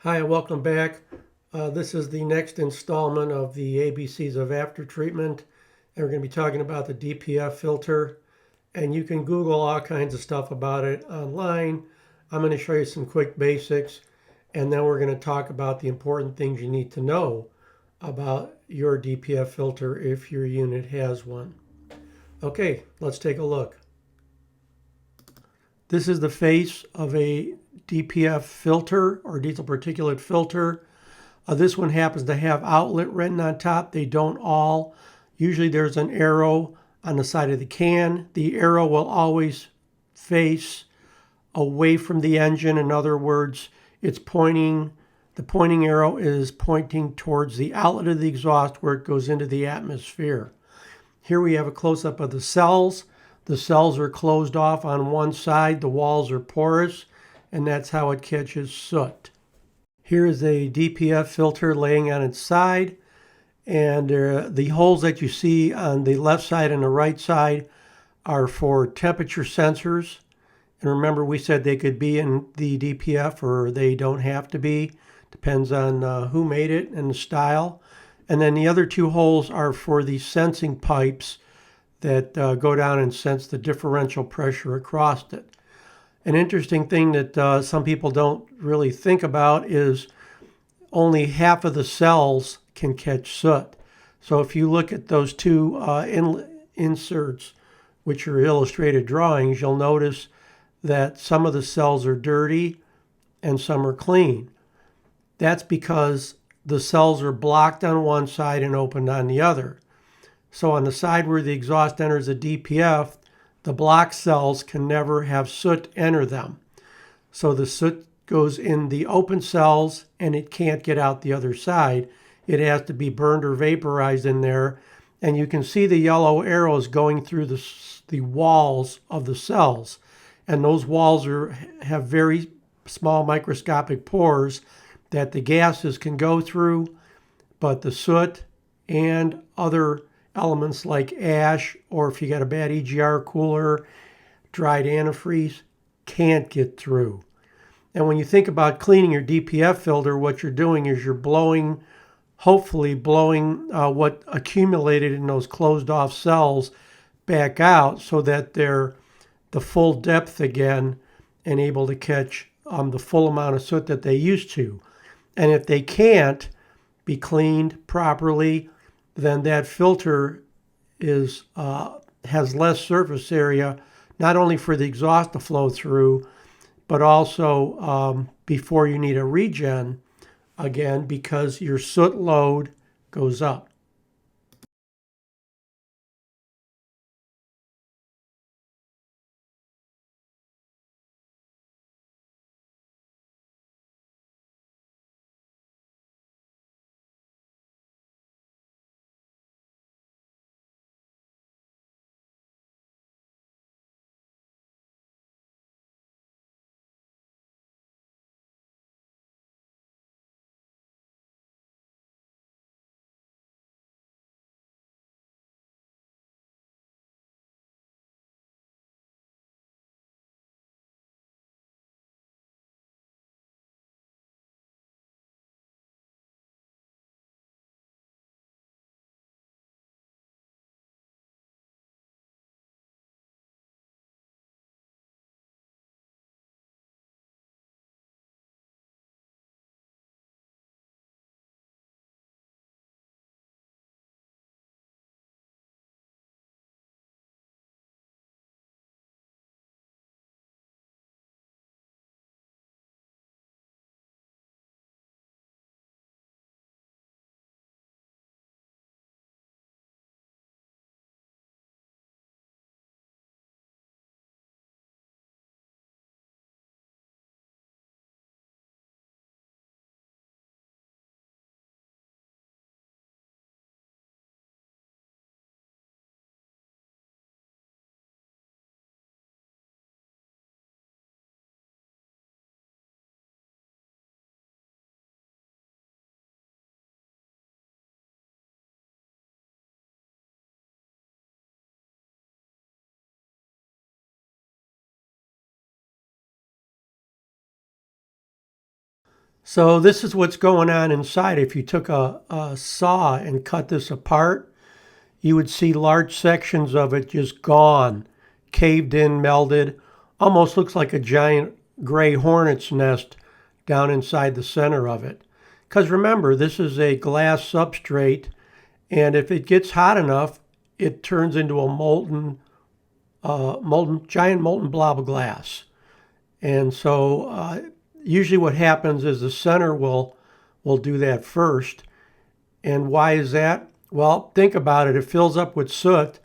Hi, welcome back. This is the next installment of the ABCs of after treatment, and we're going to be talking about the DPF filter. And you can Google all kinds of stuff about it online. I'm going to show you some quick basics, and then we're going to talk about the important things you need to know about your DPF filter if your unit has one. Okay, let's take a look. This is the face of a DPF filter or diesel particulate filter. This one happens to have outlet written on top. They don't all. Usually there's an arrow on the side of the can. The arrow will always face away from the engine. In other words, the pointing arrow is pointing towards the outlet of the exhaust where it goes into the atmosphere. Here we have a close-up of the cells. The cells are closed off on one side. The walls are porous, and that's how it catches soot. Here is a DPF filter laying on its side, and the holes that you see on the left side and the right side are for temperature sensors. And remember, we said they could be in the DPF or they don't have to be. Depends on who made it and the style. And then the other two holes are for the sensing pipes that go down and sense the differential pressure across it. An interesting thing that some people don't really think about is only half of the cells can catch soot. So if you look at those two inserts, which are illustrated drawings, you'll notice that some of the cells are dirty and some are clean. That's because the cells are blocked on one side and opened on the other. So on the side where the exhaust enters the DPF, the blocked cells can never have soot enter them. So the soot goes in the open cells and it can't get out the other side. It has to be burned or vaporized in there. And you can see the yellow arrows going through the walls of the cells. And those walls have very small microscopic pores that the gases can go through, but the soot and other elements like ash, or if you got a bad EGR cooler, dried antifreeze, can't get through. And when you think about cleaning your DPF filter, what you're doing is you're hopefully blowing what accumulated in those closed off cells back out so that they're the full depth again and able to catch the full amount of soot that they used to. And if they can't be cleaned properly, then that filter has less surface area, not only for the exhaust to flow through, but also before you need a regen again, because your soot load goes up. So this is what's going on inside. If you took a saw and cut this apart, you would see large sections of it just gone, caved in, melded. Almost looks like a giant gray hornet's nest down inside the center of it. Because remember, this is a glass substrate, and if it gets hot enough, it turns into a giant molten blob of glass. And so usually what happens is the center will do that first. And why is that? Well, think about it. It fills up with soot,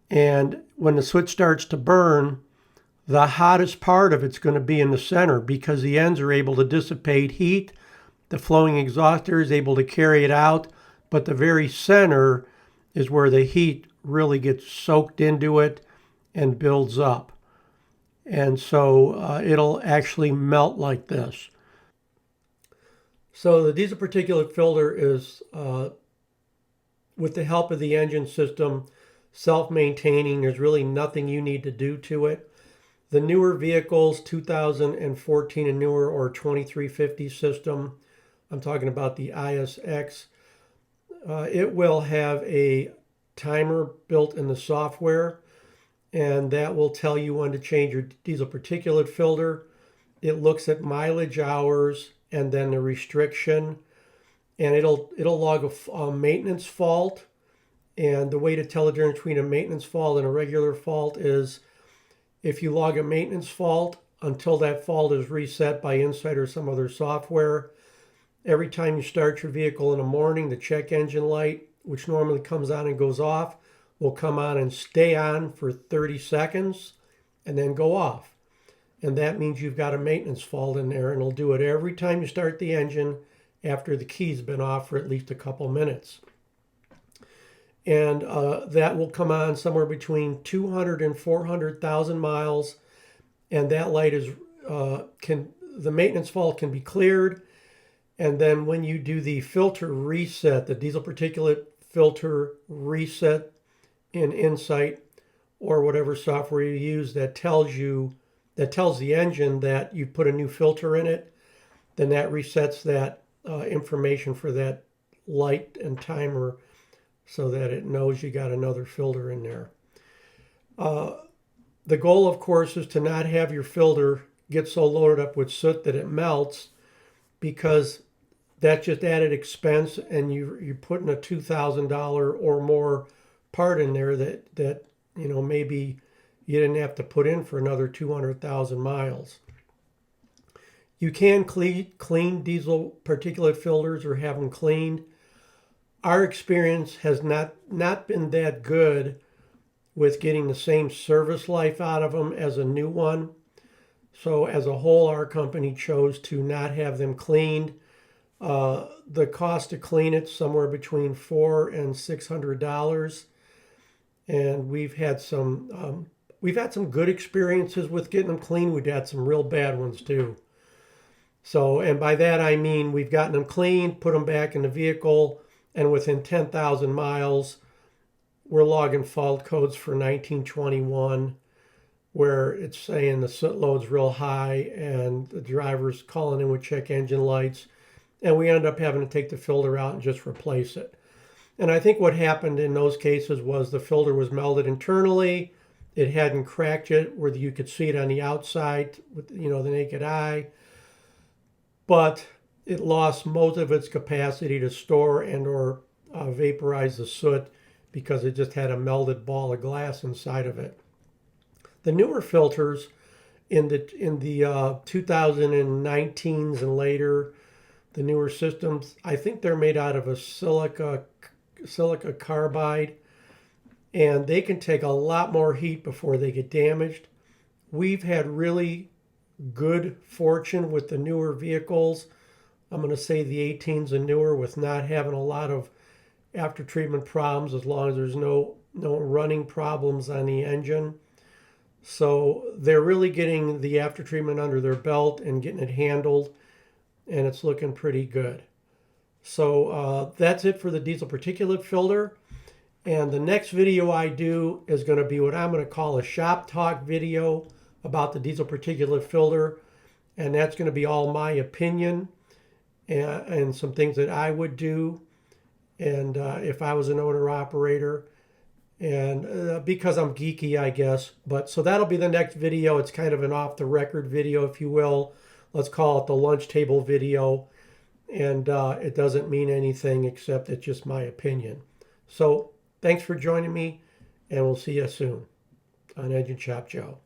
and when the soot starts to burn, the hottest part of it's going to be in the center because the ends are able to dissipate heat. The flowing exhauster is able to carry it out, but the very center is where the heat really gets soaked into it and builds up. And so it'll actually melt like this. So the diesel particulate filter is, with the help of the engine system, self-maintaining. There's really nothing you need to do to it. The newer vehicles, 2014 and newer, or 2350 system, I'm talking about the ISX, it will have a timer built in the software, and that will tell you when to change your diesel particulate filter. It looks at mileage hours and then the restriction, and it'll log a maintenance fault. And the way to tell the difference between a maintenance fault and a regular fault is if you log a maintenance fault until that fault is reset by Insight or some other software, every time you start your vehicle in the morning, the check engine light, which normally comes on and goes off, will come on and stay on for 30 seconds and then go off. And that means you've got a maintenance fault in there, and it'll do it every time you start the engine after the key's been off for at least a couple minutes. And that will come on somewhere between 200 and 400,000 miles, and that light is the maintenance fault can be cleared. And then when you do the filter reset, the diesel particulate filter reset in Insight or whatever software you use, that tells the engine that you put a new filter in it, then that resets that information for that light and timer so that it knows you got another filter in there. The goal, of course, is to not have your filter get so loaded up with soot that it melts, because that's just added expense, and you're putting a $2,000 or more part in there that maybe you didn't have to put in for another 200,000 miles. You can clean diesel particulate filters or have them cleaned. Our experience has not been that good with getting the same service life out of them as a new one. So as a whole, our company chose to not have them cleaned. The cost to clean it somewhere between $400 and $600, and we've had some good experiences with getting them clean. We've had some real bad ones too. So, and by that I mean we've gotten them clean, put them back in the vehicle, and within 10,000 miles, we're logging fault codes for 1921, where it's saying the soot load's real high and the driver's calling in with check engine lights, and we end up having to take the filter out and just replace it. And I think what happened in those cases was the filter was melded internally. It hadn't cracked yet where you could see it on the outside with the naked eye, but it lost most of its capacity to store and or vaporize the soot because it just had a melded ball of glass inside of it. The newer filters in the 2019s and later, the newer systems, I think they're made out of a silica carbide, and they can take a lot more heat before they get damaged. We've had really good fortune with the newer vehicles. I'm going to say the 18s and newer, with not having a lot of after treatment problems, as long as there's no running problems on the engine. So they're really getting the after treatment under their belt and getting it handled, and it's looking pretty good. So that's it for the diesel particulate filter. And the next video I do is going to be what I'm going to call a shop talk video about the diesel particulate filter. And that's going to be all my opinion. and some things that I would do, and if I was an owner operator, and because I'm geeky, I guess. But so that'll be the next video. It's kind of an off the record video, if you will. Let's call it the lunch table video. And it doesn't mean anything except it's just my opinion. So thanks for joining me, and we'll see you soon on Engine Shop Joe.